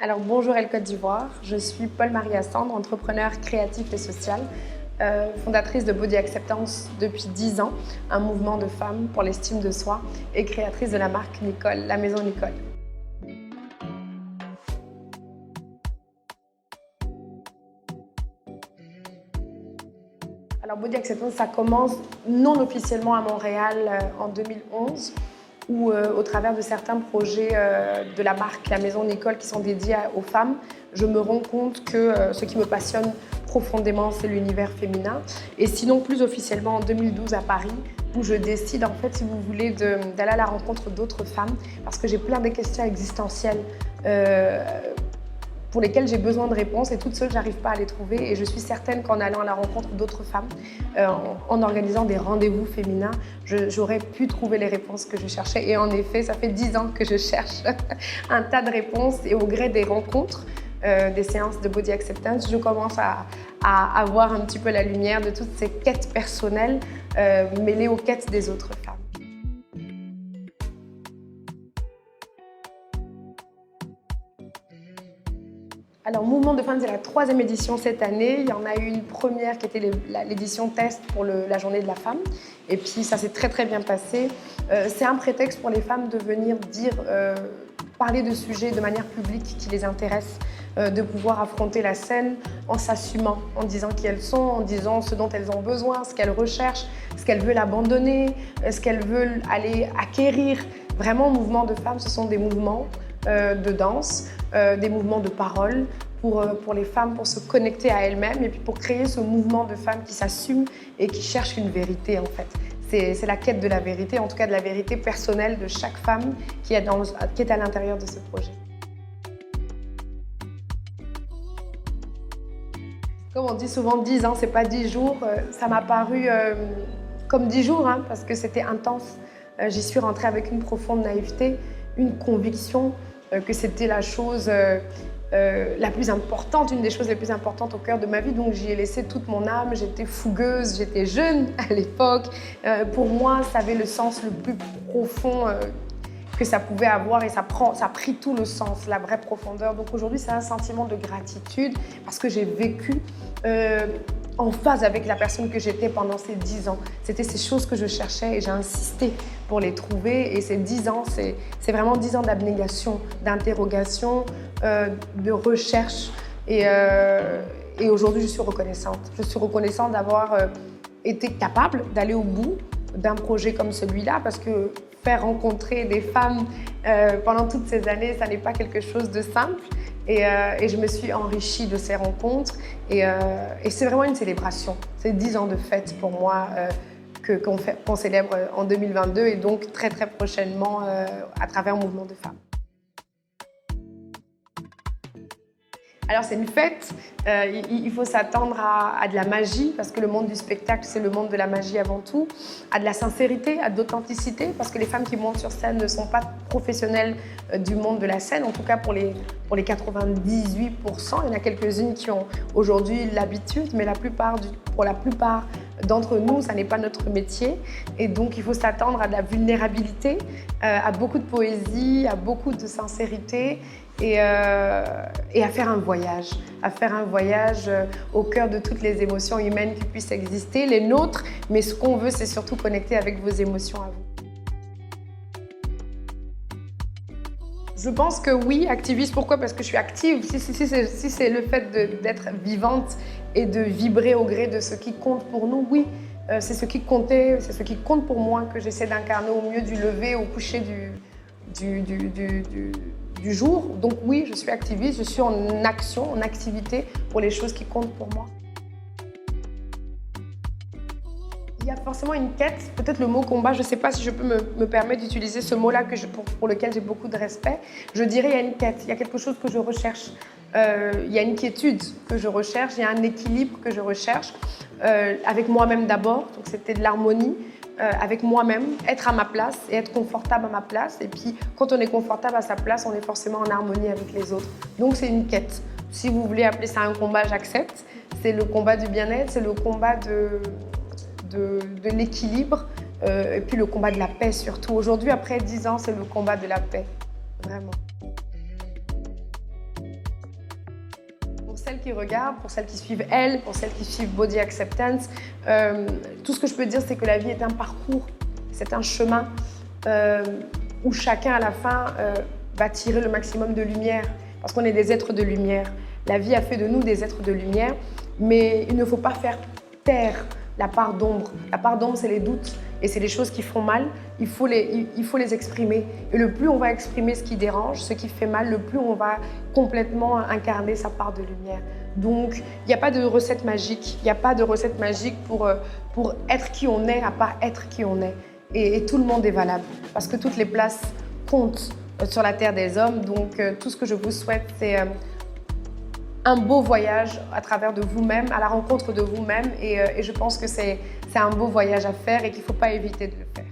Alors bonjour Elle Côte d'Ivoire, je suis Paul-Marie Assandre, entrepreneur créatif et social, fondatrice de Body Acceptance depuis 10 ans, un mouvement de femmes pour l'estime de soi et créatrice de la marque Nicole, la maison Nicole. Alors Body Acceptance, ça commence non officiellement à Montréal en 2011, où au travers de certains projets de la marque La Maison Nicole qui sont dédiés aux femmes, je me rends compte que ce qui me passionne profondément, c'est l'univers féminin. Et sinon, plus officiellement, en 2012 à Paris, où je décide, en fait, si vous voulez, d'aller à la rencontre d'autres femmes, parce que j'ai plein de questions existentielles pour lesquelles j'ai besoin de réponses et toute seule, j'arrive pas à les trouver. Et je suis certaine qu'en allant à la rencontre d'autres femmes, en organisant des rendez-vous féminins, j'aurais pu trouver les réponses que je cherchais. Et en effet, ça fait 10 ans que je cherche un tas de réponses et au gré des rencontres, des séances de Body Acceptance, je commence à avoir un petit peu la lumière de toutes ces quêtes personnelles mêlées aux quêtes des autres femmes. Alors, Mouvement de femmes, c'est la 3e édition cette année. Il y en a eu une première qui était l'édition test pour la journée de la femme. Et puis, ça s'est très, très bien passé. C'est un prétexte pour les femmes de venir parler de sujets de manière publique qui les intéressent, de pouvoir affronter la scène en s'assumant, en disant qui elles sont, en disant ce dont elles ont besoin, ce qu'elles recherchent, ce qu'elles veulent abandonner, ce qu'elles veulent aller acquérir. Vraiment, Mouvement de femmes, ce sont des mouvements de danse, des mouvements de parole pour les femmes, pour se connecter à elles-mêmes et puis pour créer ce mouvement de femmes qui s'assument et qui cherchent une vérité en fait. C'est la quête de la vérité, en tout cas de la vérité personnelle de chaque femme qui est à l'intérieur de ce projet. Comme on dit souvent, 10 ans, c'est pas 10 jours. Ça m'a paru comme 10 jours hein, parce que c'était intense. J'y suis rentrée avec une profonde naïveté, une conviction que c'était la chose la plus importante, une des choses les plus importantes au cœur de ma vie. Donc j'y ai laissé toute mon âme, j'étais fougueuse, j'étais jeune à l'époque. Pour moi, ça avait le sens le plus profond que ça pouvait avoir et ça a pris tout le sens, la vraie profondeur. Donc aujourd'hui, c'est un sentiment de gratitude parce que j'ai vécu en phase avec la personne que j'étais pendant ces 10 ans. C'était ces choses que je cherchais et j'ai insisté pour les trouver. Et ces 10 ans, c'est vraiment 10 ans d'abnégation, d'interrogation, de recherche. Et aujourd'hui, je suis reconnaissante. Je suis reconnaissante d'avoir été capable d'aller au bout d'un projet comme celui-là parce que faire rencontrer des femmes pendant toutes ces années, ça n'est pas quelque chose de simple. Et je me suis enrichie de ces rencontres et c'est vraiment une célébration. C'est 10 ans de fête pour moi qu'on célèbre en 2022 et donc très très prochainement à travers Mouvement de femmes. Alors c'est une fête, il faut s'attendre à de la magie parce que le monde du spectacle c'est le monde de la magie avant tout, à de la sincérité, à de l'authenticité parce que les femmes qui montent sur scène ne sont pas professionnelles du monde de la scène, en tout cas pour les 98%, il y en a quelques-unes qui ont aujourd'hui l'habitude, mais pour la plupart d'entre nous, ça n'est pas notre métier et donc il faut s'attendre à de la vulnérabilité, à beaucoup de poésie, à beaucoup de sincérité et à faire un voyage, au cœur de toutes les émotions humaines qui puissent exister, les nôtres, mais ce qu'on veut, c'est surtout connecter avec vos émotions à vous. Je pense que oui, activiste. Pourquoi? Parce que je suis active. Si c'est le fait d'être vivante et de vibrer au gré de ce qui compte pour nous, oui, c'est ce qui comptait, c'est ce qui compte pour moi que j'essaie d'incarner au mieux du lever au coucher du jour. Donc oui, je suis activiste, je suis en action, en activité pour les choses qui comptent pour moi. Il y a forcément une quête, peut-être le mot combat, je ne sais pas si je peux me permettre d'utiliser ce mot-là pour lequel j'ai beaucoup de respect. Je dirais il y a une quête, il y a quelque chose que je recherche, il y a une quiétude que je recherche, il y a un équilibre que je recherche, avec moi-même d'abord, donc c'était de l'harmonie, avec moi-même, être à ma place et être confortable à ma place. Et puis quand on est confortable à sa place, on est forcément en harmonie avec les autres. Donc c'est une quête. Si vous voulez appeler ça un combat, j'accepte. C'est le combat du bien-être, c'est le combat de l'équilibre et puis le combat de la paix surtout. Aujourd'hui, après 10 ans, c'est le combat de la paix, vraiment. pour celles qui regardent, pour celles qui suivent elle, pour celles qui suivent Body Acceptance, tout ce que je peux dire, c'est que la vie est un parcours, c'est un chemin où chacun à la fin va tirer le maximum de lumière parce qu'on est des êtres de lumière. La vie a fait de nous des êtres de lumière, mais il ne faut pas faire taire la part d'ombre. La part d'ombre, c'est les doutes et c'est les choses qui font mal. Il faut les exprimer. Et le plus on va exprimer ce qui dérange, ce qui fait mal, le plus on va complètement incarner sa part de lumière. Donc, il n'y a pas de recette magique. Il n'y a pas de recette magique pour être qui on est, à part être qui on est. Et tout le monde est valable parce que toutes les places comptent sur la terre des hommes. Donc, tout ce que je vous souhaite, c'est un beau voyage à travers de vous-même, à la rencontre de vous-même. Et je pense que c'est un beau voyage à faire et qu'il ne faut pas éviter de le faire.